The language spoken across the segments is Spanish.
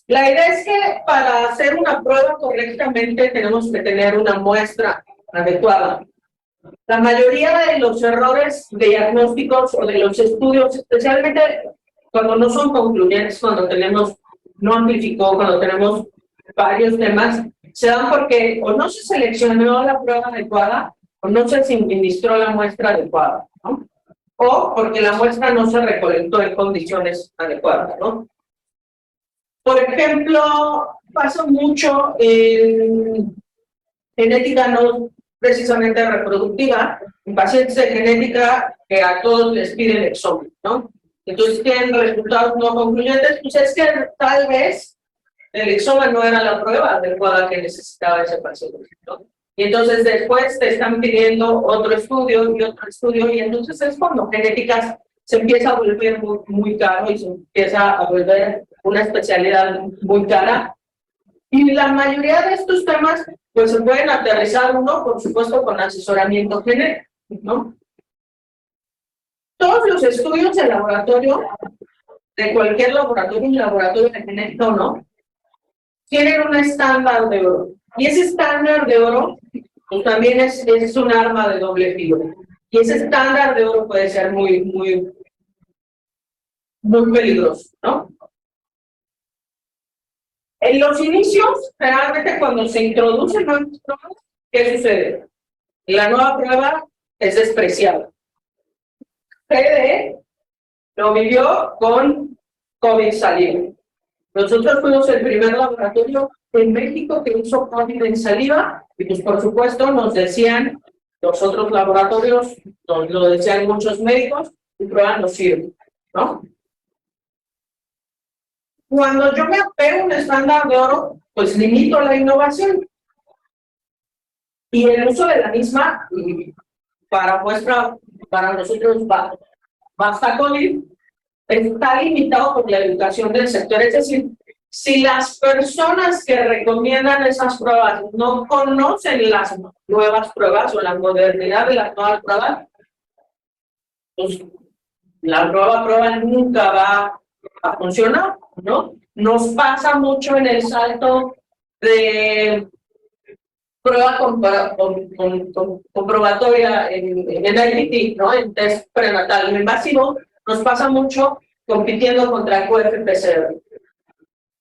La idea es que para hacer una prueba correctamente tenemos que tener una muestra adecuada. La mayoría de los errores diagnósticos o de los estudios, especialmente cuando no son concluyentes, cuando tenemos, no amplificó, cuando tenemos varios temas, se dan porque o no se seleccionó la prueba adecuada o no se administró la muestra adecuada, ¿no? O porque la muestra no se recolectó en condiciones adecuadas, ¿no? Por ejemplo, pasa mucho en genética no precisamente reproductiva, en pacientes de genética que a todos les piden examen, ¿no? Entonces tienen resultados no concluyentes, pues es que tal vez el examen no era la prueba adecuada que necesitaba ese paciente, ¿no? Y entonces después te están pidiendo otro estudio y otro estudio, y entonces es cuando genéticas se empieza a volver muy caro y se empieza a volver una especialidad muy cara. Y la mayoría de estos temas, pues se pueden aterrizar uno, por supuesto, con asesoramiento genético, ¿no? Todos los estudios de laboratorio, de cualquier laboratorio, un laboratorio de genética o no, tienen un estándar de oro. Y ese estándar de oro, pues también es un arma de doble filo. Y ese estándar de oro puede ser muy peligroso, ¿no? En los inicios, realmente cuando se introducen nuevas pruebas, ¿qué sucede? La nueva prueba es despreciada. PD lo vivió con COVID saliva. Nosotros fuimos el primer laboratorio en México que usó COVID en saliva, y pues por supuesto nos decían los otros laboratorios, nos lo decían muchos médicos, y prueba no sirve, ¿no? Cuando yo me apego a un estándar de oro, pues limito la innovación. Y el uso de la misma, para nosotros, basta COVID, está limitado por la educación del sector. Es decir, si las personas que recomiendan esas pruebas no conocen las nuevas pruebas o la modernidad de las nuevas pruebas, pues la nueva prueba nunca va a funcionar, ¿no? Nos pasa mucho en el salto de prueba comprobatoria en IPT, ¿no? En test prenatal invasivo, nos pasa mucho compitiendo contra el QFPCR,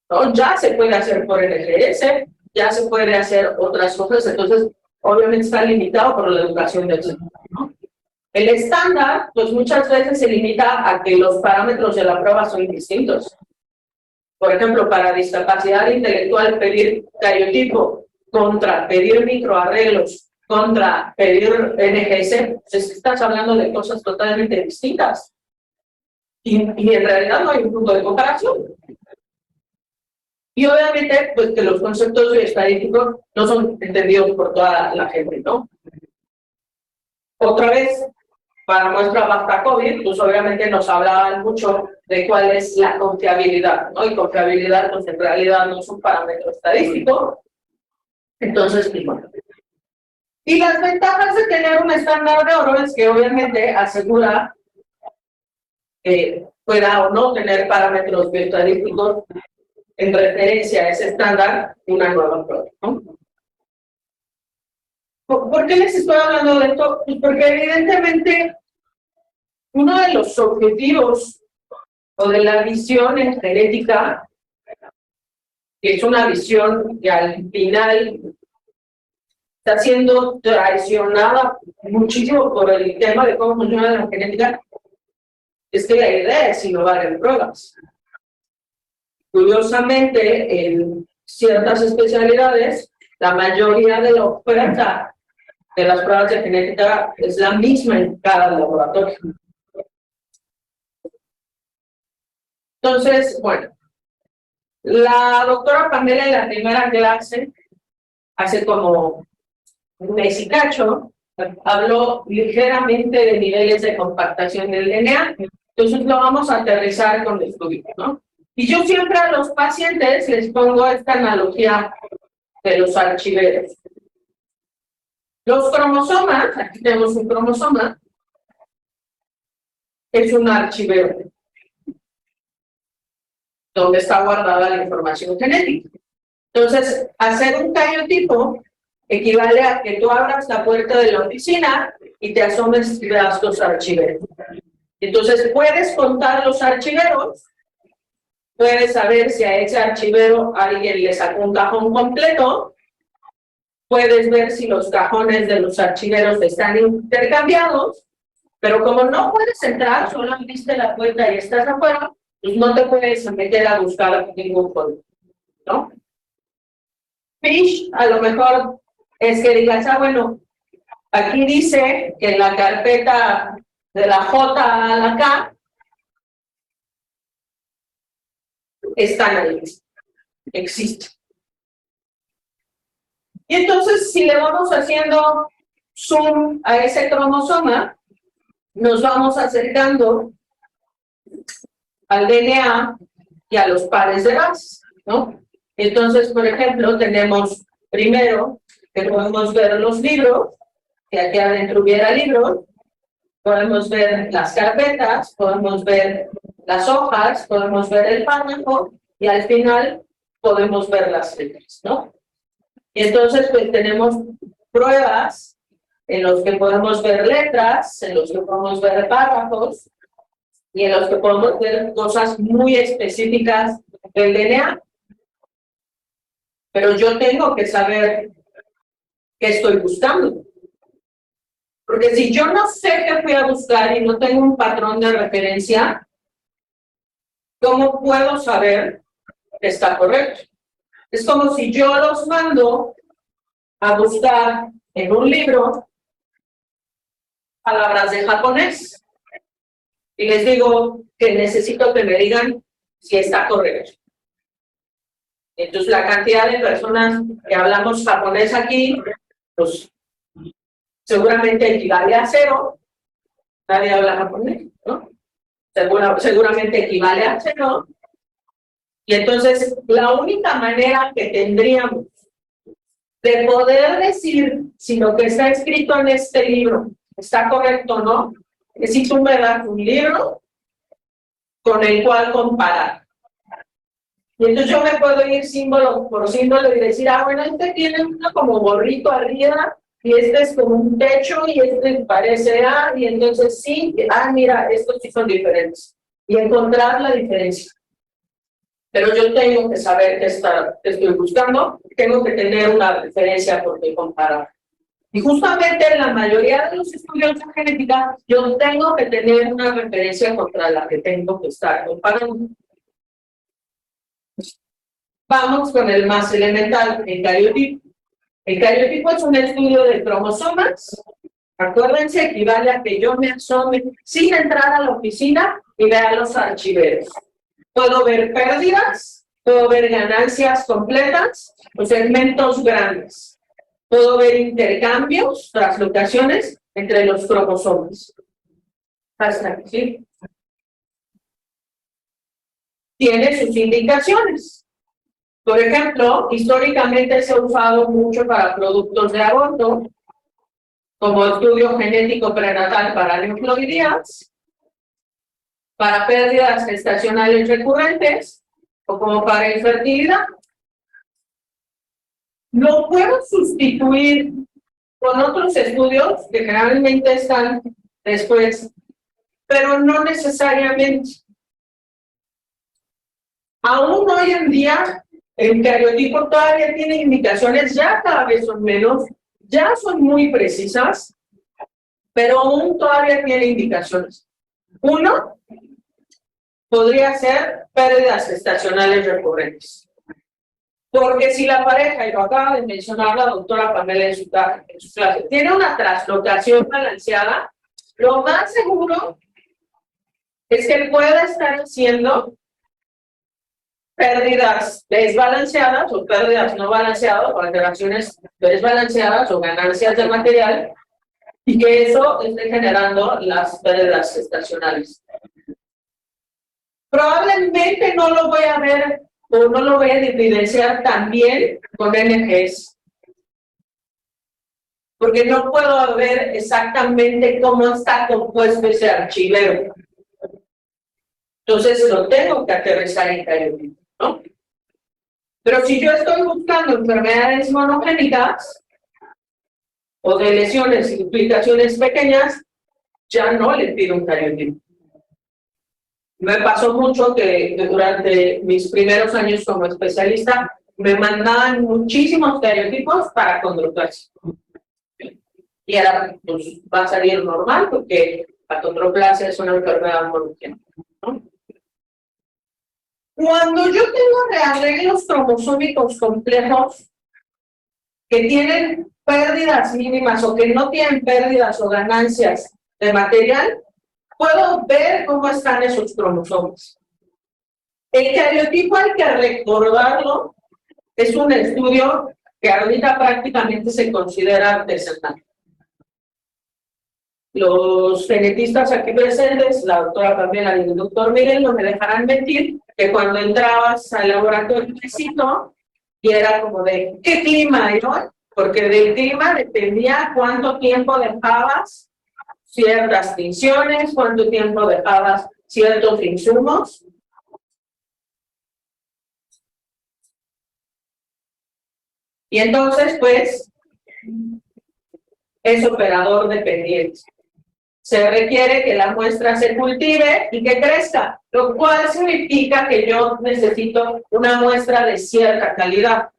¿no? Ya se puede hacer por NGS, ya se puede hacer otras cosas, entonces obviamente está limitado por la educación del sector, ¿no? El estándar, pues muchas veces se limita a que los parámetros de la prueba son distintos. Por ejemplo, para discapacidad intelectual, pedir cariotipo contra pedir microarreglos, contra pedir NGS, pues estás hablando de cosas totalmente distintas. Y en realidad no hay un punto de comparación. Y obviamente, pues que los conceptos estadísticos no son entendidos por toda la gente, ¿no? Otra vez, para nuestra basta COVID, pues obviamente nos hablaban mucho de cuál es la confiabilidad, ¿no? Y confiabilidad, pues en realidad no es un parámetro estadístico. Entonces, pues bueno. Y las ventajas de tener un estándar de oro es que obviamente asegura que pueda o no tener parámetros bioestadísticos en referencia a ese estándar una nueva prueba, ¿no? ¿Por qué les estoy hablando de esto? Pues porque evidentemente uno de los objetivos o de la visión en genética, que es una visión que al final está siendo traicionada muchísimo por el tema de cómo funciona la genética, es que la idea es innovar en pruebas. Curiosamente, en ciertas especialidades, la mayoría de la oferta de las pruebas de genética es la misma en cada laboratorio. Entonces, bueno, la doctora Pamela en la primera clase, hace como un mes y cacho, habló ligeramente de niveles de compactación del DNA. Entonces lo vamos a aterrizar con el estudio, ¿no? Y yo siempre a los pacientes les pongo esta analogía de los archiveros. Los cromosomas, aquí tenemos un cromosoma, es un archivero. donde está guardada la información genética. Entonces, hacer un cariotipo equivale a que tú abras la puerta de la oficina y te asomes y veas los archiveros. Entonces, puedes contar los archiveros, puedes saber si a ese archivero alguien le sacó un cajón completo, puedes ver si los cajones de los archiveros están intercambiados, pero como no puedes entrar, solo abriste la puerta y estás afuera, pues no te puedes meter a buscar ningún código, ¿no? Fish, a lo mejor es que digas, bueno, aquí dice que en la carpeta de la J a la K están ahí, existe. Y entonces, si le vamos haciendo zoom a ese cromosoma, nos vamos acercando al DNA y a los pares de bases, ¿no? Entonces, por ejemplo, tenemos primero que podemos ver los libros, que aquí adentro hubiera libros, podemos ver las carpetas, podemos ver las hojas, podemos ver el párrafo y al final podemos ver las letras, ¿no? Y entonces, pues tenemos pruebas en los que podemos ver letras, en los que podemos ver párrafos y en los que podemos ver cosas muy específicas del DNA. Pero yo tengo que saber qué estoy buscando. Porque si yo no sé qué fui a buscar y no tengo un patrón de referencia, ¿cómo puedo saber que está correcto? Es como si yo los mando a buscar en un libro palabras de japonés y les digo que necesito que me digan si está correcto. Entonces, la cantidad de personas que hablamos japonés aquí, pues seguramente equivale a 0. Nadie habla japonés, ¿no? Seguramente equivale a 0. Y entonces, la única manera que tendríamos de poder decir si lo que está escrito en este libro está correcto o no, es si tú me das un libro con el cual comparar. Y entonces yo me puedo ir símbolo por símbolo y decir, bueno, este tiene uno como gorrito arriba, y este es como un techo, y este parece y entonces sí, mira, estos sí son diferentes. Y encontrar la diferencia. Pero yo tengo que saber qué estoy buscando, tengo que tener una referencia por qué comparar. Y justamente en la mayoría de los estudios de genética, yo tengo que tener una referencia contra la que tengo que estar comparando. Vamos con el más elemental, el cariotipo. El cariotipo es un estudio de cromosomas. Acuérdense, equivale a que yo me asome sin entrar a la oficina y vea los archiveros. Puedo ver pérdidas, puedo ver ganancias completas o segmentos grandes. Puedo ver intercambios, translocaciones entre los cromosomas. Hasta aquí, ¿sí? Tiene sus indicaciones. Por ejemplo, históricamente se ha usado mucho para productos de aborto, como estudio genético prenatal para neoploidías, para pérdidas gestacionales recurrentes o como para infertilidad. Lo puedo sustituir con otros estudios que generalmente están después, pero no necesariamente. Aún hoy en día, el cariotipo todavía tiene indicaciones, ya cada vez son menos, ya son muy precisas, pero aún todavía tiene indicaciones. Uno podría ser pérdidas gestacionales recurrentes. Porque si la pareja, y lo acaba de mencionar la doctora Pamela en su clase, tiene una translocación balanceada, lo más seguro es que pueda estar haciendo pérdidas desbalanceadas o pérdidas no balanceadas o alteraciones desbalanceadas o ganancias de material y que eso esté generando las pérdidas gestacionales. Probablemente no lo voy a ver o no lo voy a evidenciar también con NGS, porque no puedo ver exactamente cómo está compuesto ese archivero. Entonces lo tengo que aterrizar en cariotipo, ¿no? Pero si yo estoy buscando enfermedades monogénicas o de lesiones y duplicaciones pequeñas, ya no le pido un cariotipo. Me pasó mucho que durante mis primeros años como especialista me mandaban muchísimos cariotipos para condroplasia. Y era, pues, va a salir normal porque la condroplasia es una enfermedad monogénica, ¿no? Cuando yo tengo rearreglos cromosómicos complejos que tienen pérdidas mínimas o que no tienen pérdidas o ganancias de material, puedo ver cómo están esos cromosomas. El cariotipo hay que recordarlo, es un estudio que ahorita prácticamente se considera artesanal. Los genetistas aquí presentes, la doctora Pamela y el doctor Miguel, no me dejarán mentir que cuando entrabas al laboratorio y era como de, ¿qué clima hay hoy? Porque del clima dependía cuánto tiempo dejabas ciertas tinciones, cuánto tiempo dejabas ciertos insumos. Y entonces, pues, es operador dependiente. Se requiere que la muestra se cultive y que crezca, lo cual significa que yo necesito una muestra de cierta calidad.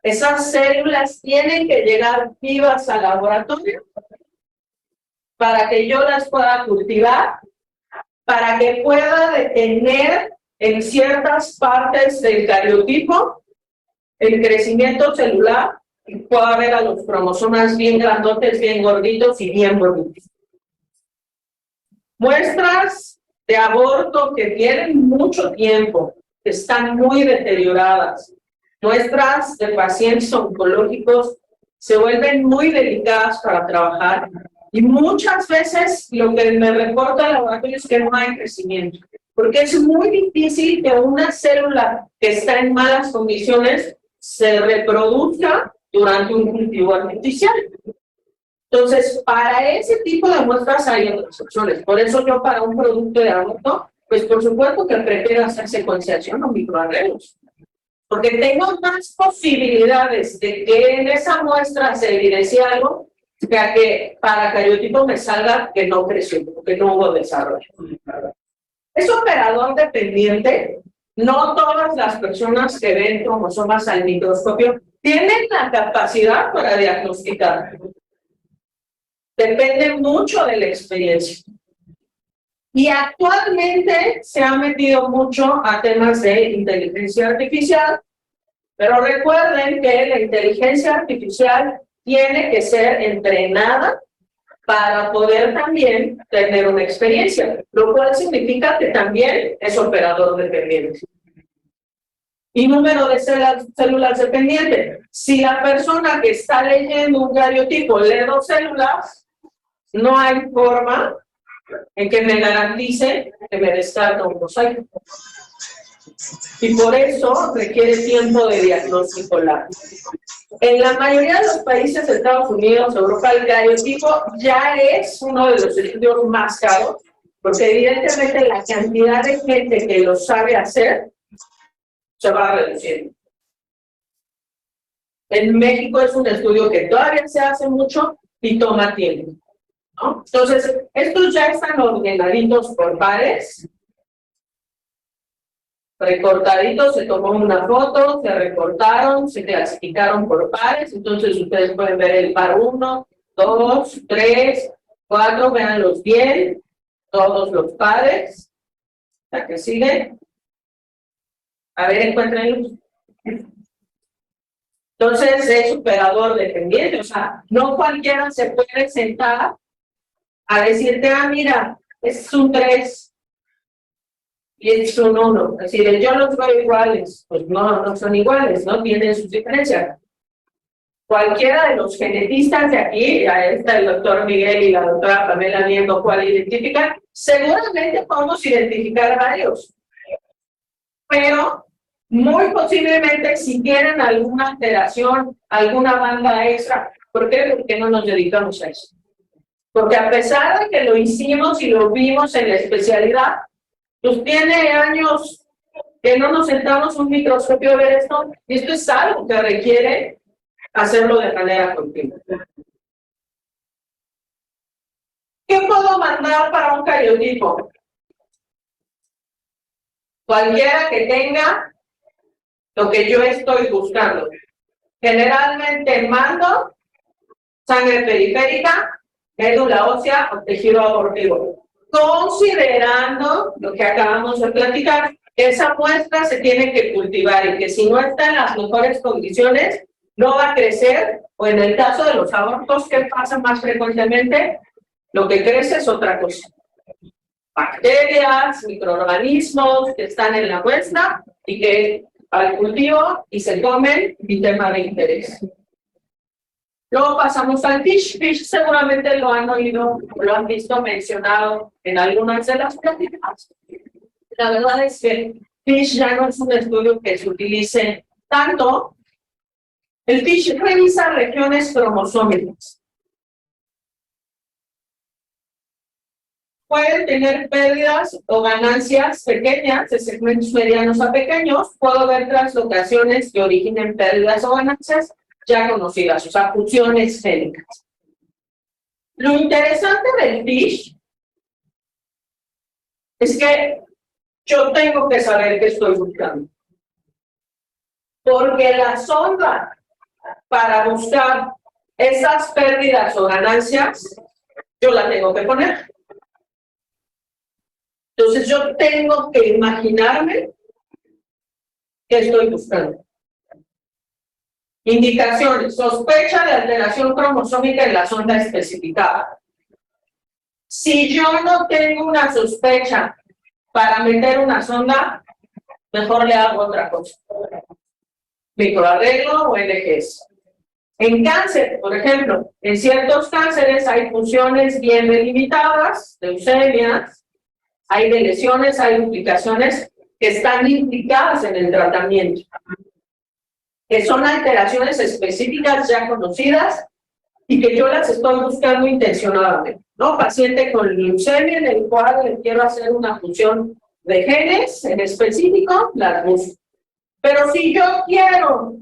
Esas células tienen que llegar vivas al laboratorio para que yo las pueda cultivar, para que pueda detener en ciertas partes del cariotipo el crecimiento celular y pueda ver a los cromosomas bien grandotes, bien gorditos y bien bonitos. Muestras de aborto que tienen mucho tiempo, que están muy deterioradas. Muestras de pacientes oncológicos se vuelven muy delicadas para trabajar y muchas veces lo que me reporta el laboratorio es que no hay crecimiento, porque es muy difícil que una célula que está en malas condiciones se reproduzca durante un cultivo artificial. Entonces, para ese tipo de muestras hay otras opciones. Por eso yo para un producto de aborto, pues por supuesto que prefiero hacer secuenciación o microarreglos. Porque tengo más posibilidades de que en esa muestra se evidencie algo que para cariotipo me salga que no creció, que no hubo desarrollo. Es operador dependiente. No todas las personas que ven cromosomas al microscopio tienen la capacidad para diagnosticar. Depende mucho de la experiencia. Y actualmente se ha metido mucho a temas de inteligencia artificial, pero recuerden que la inteligencia artificial tiene que ser entrenada para poder también tener una experiencia, lo cual significa que también es operador dependiente. Y número de células dependiente. Si la persona que está leyendo un cariotipo lee 2 células, no hay forma en que me garantice que me descarga un mosaico. Y por eso requiere tiempo de diagnóstico largo. En la mayoría de los países de Estados Unidos, Europa, el cariotipo ya es uno de los estudios más caros, porque evidentemente la cantidad de gente que lo sabe hacer se va reduciendo. En México es un estudio que todavía se hace mucho y toma tiempo, ¿no? Entonces, estos ya están ordenaditos por pares, recortaditos, se tomó una foto, se recortaron, se clasificaron por pares, entonces ustedes pueden ver el par 1, 2, 3, 4, véanlos bien, todos los pares, la que sigue. A ver, encuéntrenlos. Entonces es operador dependiente, o sea, no cualquiera se puede sentar a decirte, ah, mira, es un 3 y es un 1. Es decir, yo los veo iguales, pues no, no son iguales, no tienen sus diferencias. Cualquiera de los genetistas de aquí, ya está el doctor Miguel y la doctora Pamela viendo cuál identifican, seguramente podemos identificar varios, pero muy posiblemente si tienen alguna alteración, alguna banda extra. ¿Por qué? Porque no nos dedicamos a eso. Porque a pesar de que lo hicimos y lo vimos en la especialidad, Pues tiene años que no nos sentamos un microscopio a ver esto, y esto es algo que requiere hacerlo de manera continua. ¿Qué puedo mandar para un cariotipo? Cualquiera que tenga lo que yo estoy buscando. Generalmente mando sangre periférica, médula ósea o tejido abortivo. Considerando lo que acabamos de platicar, esa muestra se tiene que cultivar y que si no está en las mejores condiciones, no va a crecer, o en el caso de los abortos, ¿qué pasa más frecuentemente? Lo que crece es otra cosa. Bacterias, microorganismos que están en la muestra y que al cultivo y se comen y tema de interés. Luego pasamos al FISH. FISH seguramente lo han oído, lo han visto mencionado en algunas de las pláticas. La verdad es que FISH ya no es un estudio que se utilice tanto. El FISH revisa regiones cromosómicas. Pueden tener pérdidas o ganancias pequeñas, de segmentos medianos a pequeños. Puedo ver translocaciones que originen pérdidas o ganancias ya conocidas, o sea, funciones génicas. Lo interesante del FISH es que yo tengo que saber qué estoy buscando. Porque la sonda para buscar esas pérdidas o ganancias, yo la tengo que poner. Entonces yo tengo que imaginarme qué estoy buscando. Indicaciones: sospecha de alteración cromosómica en la sonda especificada. Si yo no tengo una sospecha para meter una sonda, mejor le hago otra cosa. Microarreglo o NGS. En cáncer, por ejemplo, en ciertos cánceres hay funciones bien delimitadas, leucemias, hay de lesiones, hay implicaciones que están implicadas en el tratamiento, que son alteraciones específicas ya conocidas y que yo las estoy buscando intencionadamente, ¿no? Paciente con leucemia en el cual le quiero hacer una función de genes en específico, las busco. Pero si yo quiero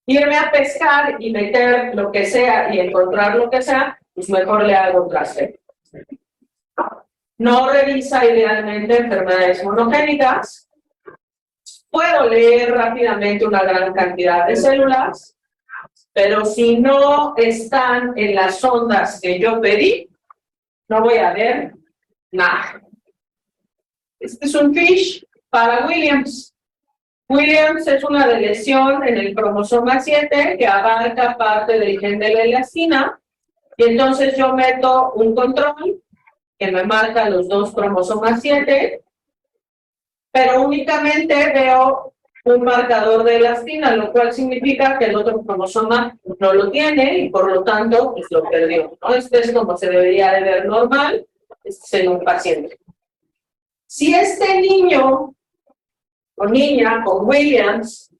irme a pescar y meter lo que sea y encontrar lo que sea, pues mejor le hago trasero. No revisa idealmente enfermedades monogénicas. Puedo leer rápidamente una gran cantidad de células, pero si no están en las sondas que yo pedí, no voy a ver nada. Este es un FISH para Williams. Williams es una lesión en el cromosoma 7 que abarca parte del gen de la elastina, y entonces yo meto un control que me marca los dos cromosomas 7, pero únicamente veo un marcador de elastina, lo cual significa que el otro cromosoma no lo tiene y por lo tanto pues lo perdió, ¿no? Este es como se debería de ver normal en un paciente. Si este niño o niña con Williams,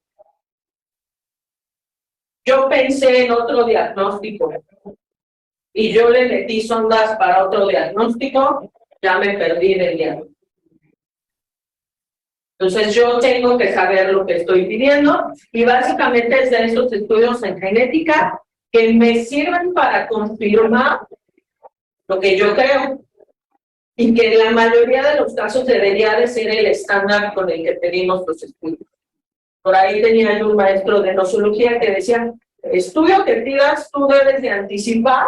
yo pensé en otro diagnóstico y yo le metí sondas para otro diagnóstico, ya me perdí del diagnóstico. Entonces yo tengo que saber lo que estoy pidiendo y básicamente es de estos estudios en genética que me sirven para confirmar lo que yo creo y que en la mayoría de los casos debería de ser el estándar con el que pedimos los estudios. Por ahí tenía yo un maestro de nosología que decía: estudio que pidas, tú debes de anticipar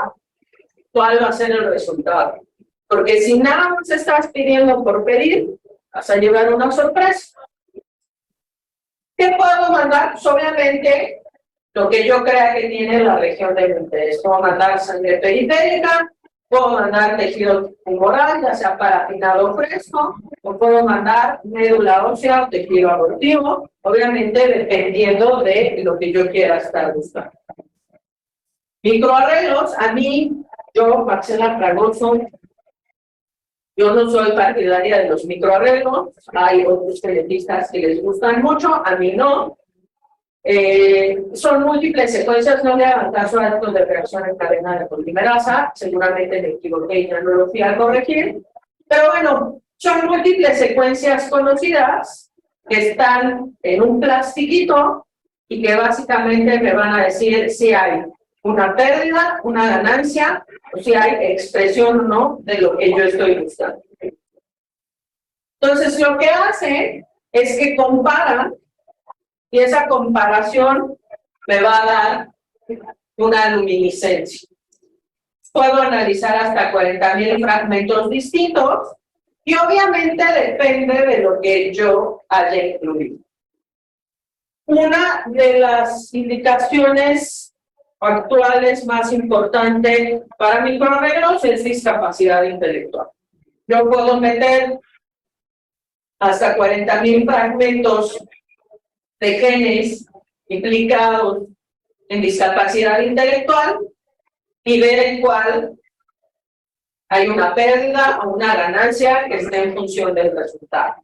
cuál va a ser el resultado. Porque si nada más estás pidiendo por pedir, vas a llevar una sorpresa. ¿Qué puedo mandar? Pues obviamente lo que yo crea que tiene la región del interés. Puedo mandar sangre periférica, puedo mandar tejido tumoral, ya sea parafinado o fresco, o puedo mandar médula ósea o tejido abortivo, obviamente dependiendo de lo que yo quiera estar buscando. Microarreglos, a mí, yo, Marcela Fragoso, yo no soy partidaria de los microarreglos, hay otros genetistas que les gustan mucho, a mí no. Son múltiples secuencias, no le hagan caso a estos de reacción en cadena de polimerasa, seguramente me equivoqué y ya no lo fui a corregir, pero bueno, Son múltiples secuencias conocidas que están en un plastiquito y que básicamente me van a decir si hay una pérdida, una ganancia, o si hay expresión o no de lo que yo estoy buscando. Entonces, lo que hace es que compara, y esa comparación me va a dar una luminiscencia. Puedo analizar hasta 40,000 fragmentos distintos y obviamente depende de lo que yo haya incluido. Una de las indicaciones actuales más importantes para microarreglos es discapacidad intelectual. Yo puedo meter hasta 40,000 fragmentos de genes implicados en discapacidad intelectual y ver en cuál hay una pérdida o una ganancia que esté en función del resultado.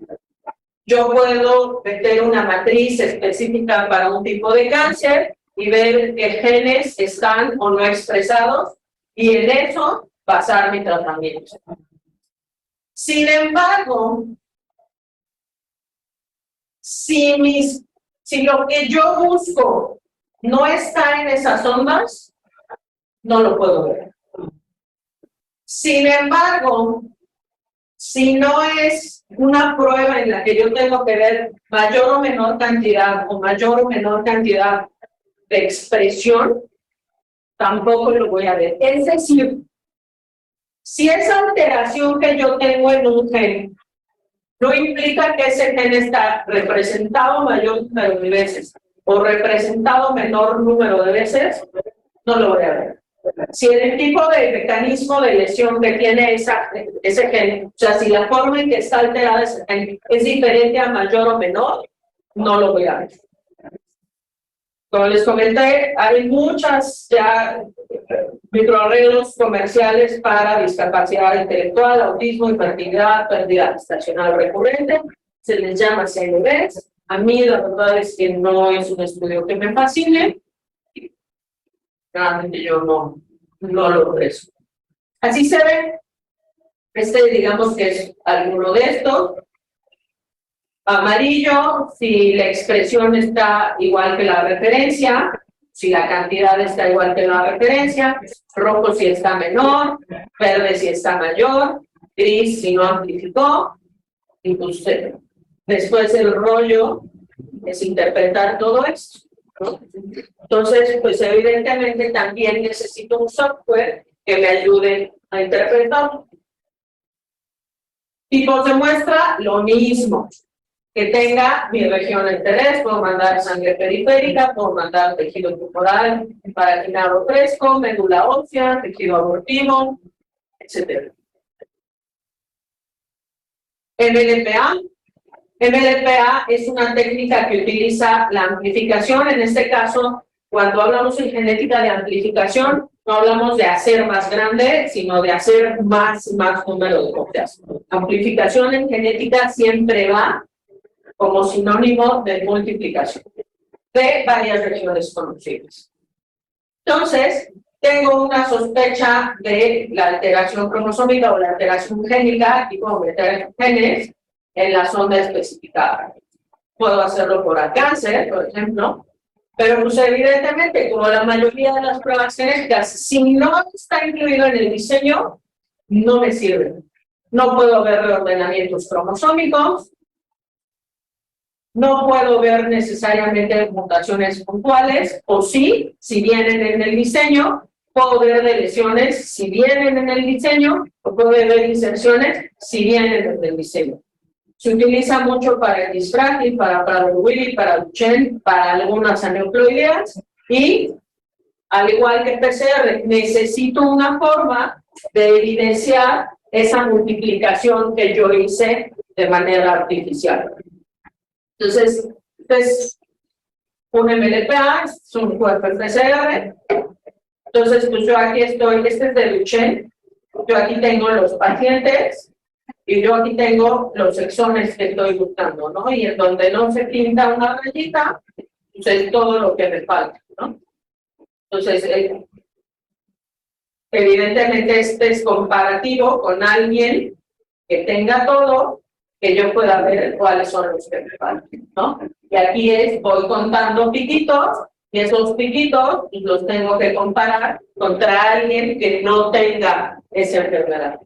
Yo puedo meter una matriz específica para un tipo de cáncer y ver qué genes están o no expresados y en eso basar mi tratamiento. Sin embargo, si lo que yo busco no está en esas ondas, no lo puedo ver. Sin embargo, si no es una prueba en la que yo tengo que ver mayor o menor cantidad o mayor o menor cantidad de expresión, tampoco lo voy a ver. Es decir, si esa alteración que yo tengo en un gen no implica que ese gen está representado mayor número de veces o representado menor número de veces, no lo voy a ver. Si el tipo de mecanismo de lesión que tiene ese gen, o sea, si la forma en que está alterada ese gen es diferente a mayor o menor, no lo voy a ver. Como les comenté, hay muchas ya microarreglos comerciales para discapacidad intelectual, autismo, hiperactividad, pérdida gestacional recurrente, se les llama CNVs. A mí la verdad es que no es un estudio que me fascine, realmente yo no lo ofrezco. Así se ve, digamos que es alguno de estos. Amarillo, si la expresión está igual que la referencia, si la cantidad está igual que la referencia, rojo si está menor, verde si está mayor, gris si no amplificó, y pues después el rollo es interpretar todo esto, ¿no? Entonces, pues evidentemente también necesito un software que me ayude a interpretar. Tipos de muestra, lo mismo. Que tenga mi región de interés, puedo mandar sangre periférica, puedo mandar tejido tumoral, paratinado fresco, médula ósea, tejido abortivo, etc. MLPA. MLPA es una técnica que utiliza la amplificación. En este caso, cuando hablamos en genética de amplificación, no hablamos de hacer más grande, sino de hacer más número de copias. Amplificación en genética siempre va como sinónimo de multiplicación de varias regiones conocidas. Entonces, tengo una sospecha de la alteración cromosómica o la alteración génica y puedo meter genes en la zona especificada. Puedo hacerlo por cáncer, por ejemplo, pero pues evidentemente, como la mayoría de las pruebas genéticas, si no está incluido en el diseño, no me sirve. No puedo ver reordenamientos cromosómicos, no puedo ver necesariamente mutaciones puntuales, o sí, si vienen en el diseño, puedo ver de lesiones si vienen en el diseño, o puedo ver inserciones si vienen en el diseño. Se utiliza mucho para el disfrágil, para Prader-Willi, para Duchenne, para algunas aneuploideas, y al igual que PCR, necesito una forma de evidenciar esa multiplicación que yo hice de manera artificial. Entonces, pues, un MLPA es un cuerpo PCR. Entonces, pues yo aquí estoy, este es de Duchenne. Yo aquí tengo los pacientes y yo aquí tengo los exones que estoy buscando, ¿no? Y en donde no se pinta una rayita, pues es todo lo que me falta, ¿no? Entonces, evidentemente este es comparativo con alguien que tenga todo, que yo pueda ver cuáles son los que me faltan, ¿no? Y aquí voy contando piquitos, y esos piquitos los tengo que comparar contra alguien que no tenga esa enfermedad.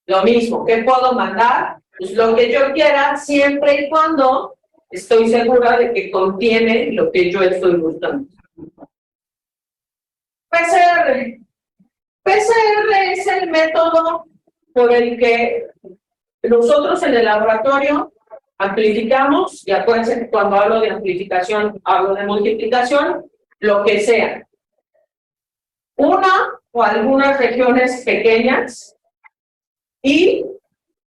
Lo mismo, ¿qué puedo mandar? Pues lo que yo quiera, siempre y cuando estoy segura de que contiene lo que yo estoy buscando. PCR. PCR es el método por el que nosotros en el laboratorio amplificamos, y acuérdense que cuando hablo de amplificación, hablo de multiplicación, lo que sea. Una o algunas regiones pequeñas, y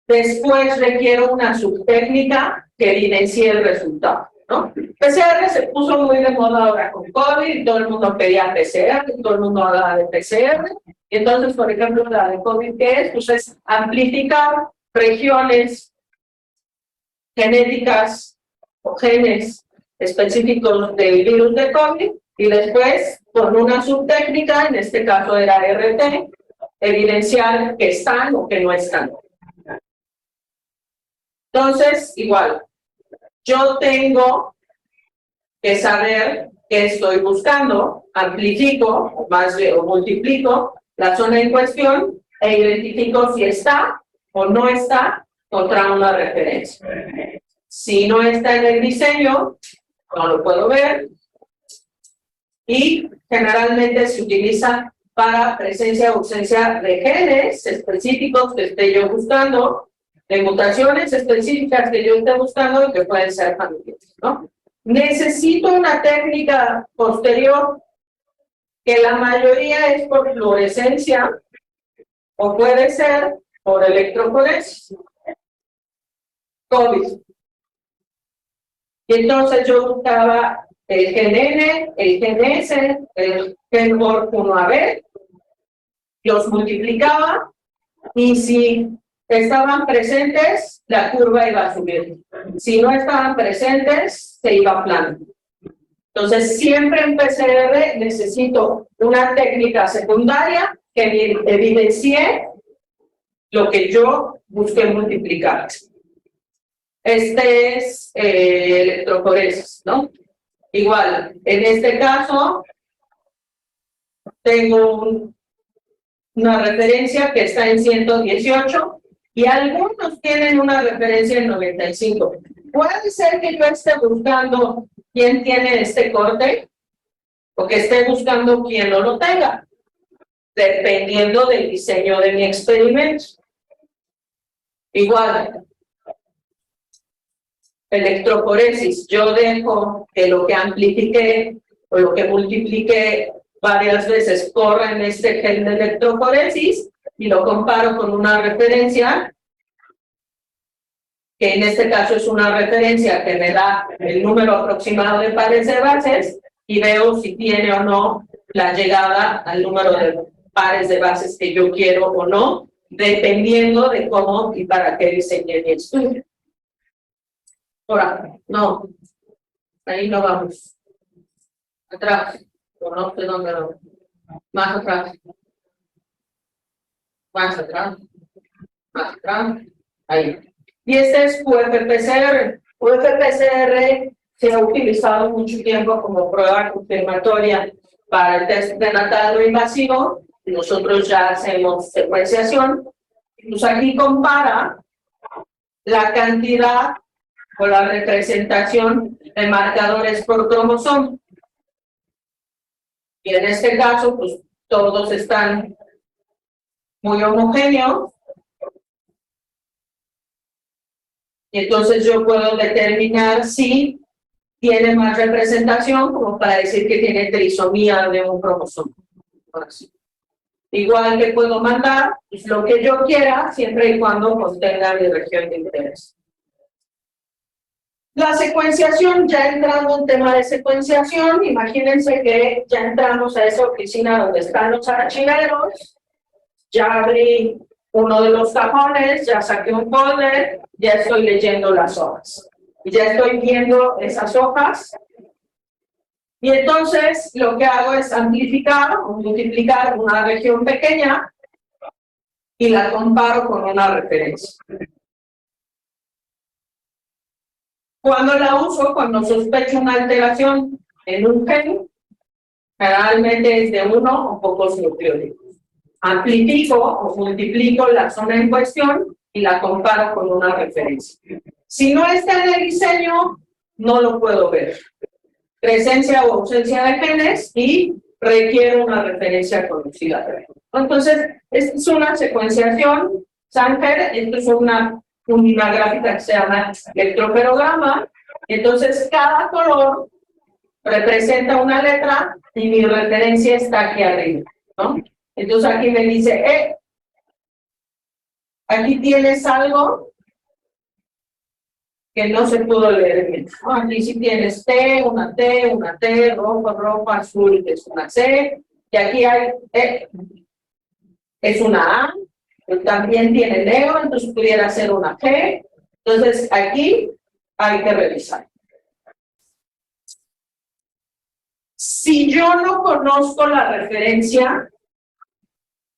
después requiero una subtécnica que evidencie el resultado, ¿no? PCR se puso muy de moda ahora con COVID, y todo el mundo pedía PCR, todo el mundo hablaba de PCR, y entonces, por ejemplo, la de COVID, ¿qué es? Pues es amplificar regiones genéticas o genes específicos del virus de COVID, y después, con una subtécnica, en este caso era RT, evidenciar que están o que no están. Entonces, igual, yo tengo que saber qué estoy buscando, amplifico, o multiplico la zona en cuestión e identifico si está o no está contra una referencia. Si no está en el diseño, no lo puedo ver, y generalmente se utiliza para presencia o ausencia de genes específicos que esté yo buscando, de mutaciones específicas que yo esté buscando y que pueden ser familiares, ¿no? Necesito una técnica posterior que la mayoría es por fluorescencia o puede ser por electroforesis. COVID. Y entonces yo buscaba el gen N, el gen S, el gen ORF1AB, los multiplicaba, y si estaban presentes, la curva iba a subir. Si no estaban presentes, se iba plano. Entonces, siempre en PCR necesito una técnica secundaria que evidencie lo que yo busqué multiplicar. Este es electroforesis, ¿no? Igual, en este caso, tengo una referencia que está en 118 y algunos tienen una referencia en 95. Puede ser que yo esté buscando quién tiene este corte o que esté buscando quién no lo tenga, dependiendo del diseño de mi experimento. Igual, electroforesis, yo dejo que lo que amplifique o lo que multiplique varias veces corra en este gen de electroforesis y lo comparo con una referencia, que en este caso es una referencia que me da el número aproximado de pares de bases, y veo si tiene o no la llegada al número de pares de bases que yo quiero o no, dependiendo de cómo y para qué diseñé mi estudio. Ahora, no, ahí no vamos. Atrás, no sé dónde vamos. Más atrás. Más atrás. Más atrás. Ahí. Y este es UFPCR. UFPCR se ha utilizado mucho tiempo como prueba confirmatoria para el test prenatal no invasivo. Nosotros ya hacemos secuenciación. Pues aquí compara la cantidad o la representación de marcadores por cromosoma. Y en este caso, pues todos están muy homogéneos. Y entonces yo puedo determinar si tiene más representación, como para decir que tiene trisomía de un cromosoma. Igual que puedo mandar pues, lo que yo quiera, siempre y cuando contenga mi región de interés. La secuenciación, ya entrando en tema de secuenciación, imagínense que ya entramos a esa oficina donde están los archiveros, ya abrí uno de los cajones, ya saqué un folder, ya estoy leyendo las hojas. Y ya estoy viendo esas hojas. Y entonces lo que hago es amplificar o multiplicar una región pequeña y la comparo con una referencia. Cuando la uso, cuando sospecho una alteración en un gen, generalmente es de uno o pocos nucleótidos. Amplifico o multiplico la zona en cuestión y la comparo con una referencia. Si no está en el diseño, no lo puedo ver. Presencia o ausencia de genes y requiere una referencia conocida. Entonces, esta es una secuenciación Sanger, esto es una gráfica que se llama electroferograma. Entonces, cada color representa una letra y mi referencia está aquí arriba, ¿no? Entonces, aquí me dice, aquí tienes algo que no se pudo leer bien. Aquí sí tienes una T, rojo, azul, es una C, y aquí hay es una A, pero también tiene negro, entonces pudiera ser una G. Entonces aquí hay que revisar. Si yo no conozco la referencia,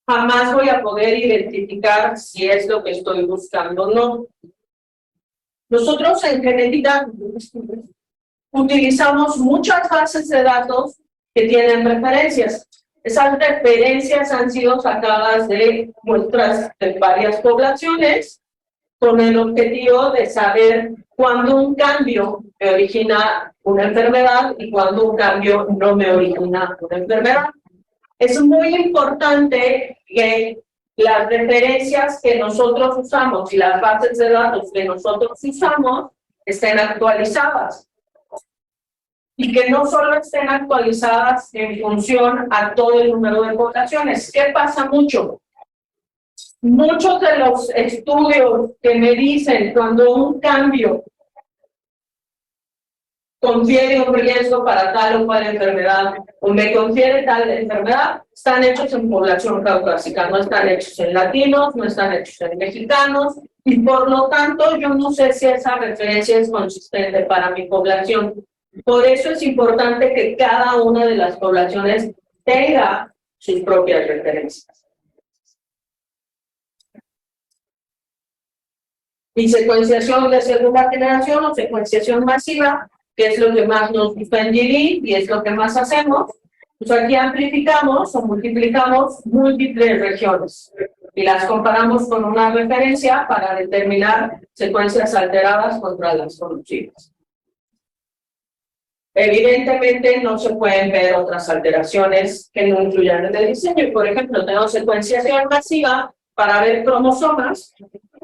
jamás voy a poder identificar si es lo que estoy buscando o no. Nosotros en genética utilizamos muchas bases de datos que tienen referencias. Esas referencias han sido sacadas de muestras de varias poblaciones con el objetivo de saber cuándo un cambio me origina una enfermedad y cuándo un cambio no me origina una enfermedad. Es muy importante que las referencias que nosotros usamos y las bases de datos que nosotros usamos estén actualizadas. Y que no solo estén actualizadas en función a todo el número de poblaciones. ¿Qué pasa mucho? Muchos de los estudios que me dicen cuando un cambio confiere un riesgo para tal o cual enfermedad o me confiere tal enfermedad, están hechos en población caucásica, no están hechos en latinos, no están hechos en mexicanos, y por lo tanto yo no sé si esa referencia es consistente para mi población. Por eso es importante que cada una de las poblaciones tenga sus propias referencias. Y secuenciación de segunda generación o secuenciación masiva, que es lo que más nos gusta en GD y es lo que más hacemos, pues aquí amplificamos o multiplicamos múltiples regiones y las comparamos con una referencia para determinar secuencias alteradas contra las conocidas. Evidentemente no se pueden ver otras alteraciones que no incluyan en el diseño. Por ejemplo, tenemos secuenciación masiva para ver cromosomas,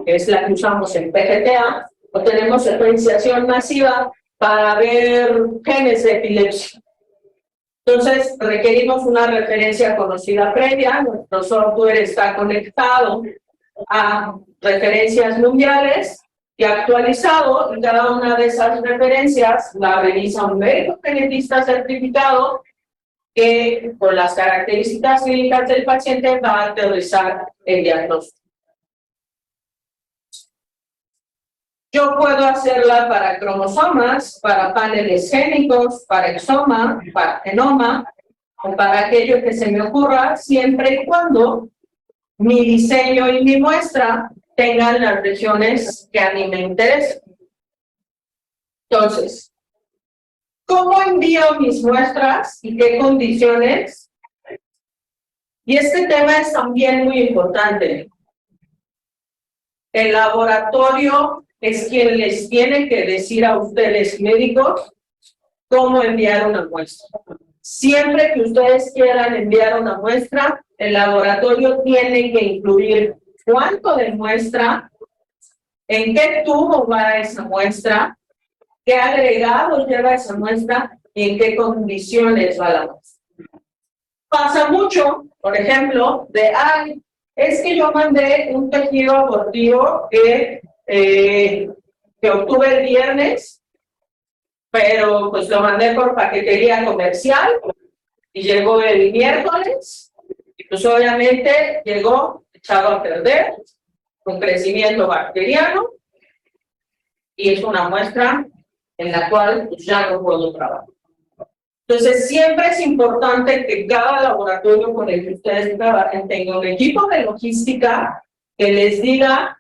que es la que usamos en PGTA, o tenemos secuenciación masiva para ver genes de epilepsia. Entonces, requerimos una referencia conocida previa. Nuestro software está conectado a referencias mundiales y actualizado, y cada una de esas referencias la revisa un médico genetista certificado que, con las características clínicas del paciente, va a aterrizar el diagnóstico. Yo puedo hacerla para cromosomas, para paneles génicos, para exoma, para genoma, o para aquello que se me ocurra, siempre y cuando mi diseño y mi muestra tengan las regiones que a mí me interesan. Entonces, ¿cómo envío mis muestras y qué condiciones? Y este tema es también muy importante. El laboratorio es quien les tiene que decir a ustedes, médicos, cómo enviar una muestra. Siempre que ustedes quieran enviar una muestra, el laboratorio tiene que incluir cuánto de muestra, en qué tubo va esa muestra, qué agregados lleva esa muestra y en qué condiciones va la muestra. Pasa mucho, por ejemplo, es que yo mandé un tejido abortivo que obtuve el viernes, pero pues lo mandé por paquetería comercial y llegó el miércoles, y pues obviamente llegó echado a perder, con crecimiento bacteriano, y es una muestra en la cual pues, ya no puedo trabajar. Entonces, siempre es importante que cada laboratorio con el que ustedes trabajen tenga un equipo de logística que les diga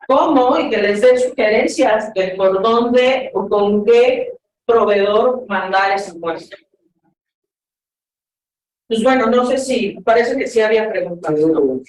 cómo y que les dé sugerencias de por dónde o con qué proveedor mandar esa muestra. Pues bueno, no sé si, parece que sí había preguntado.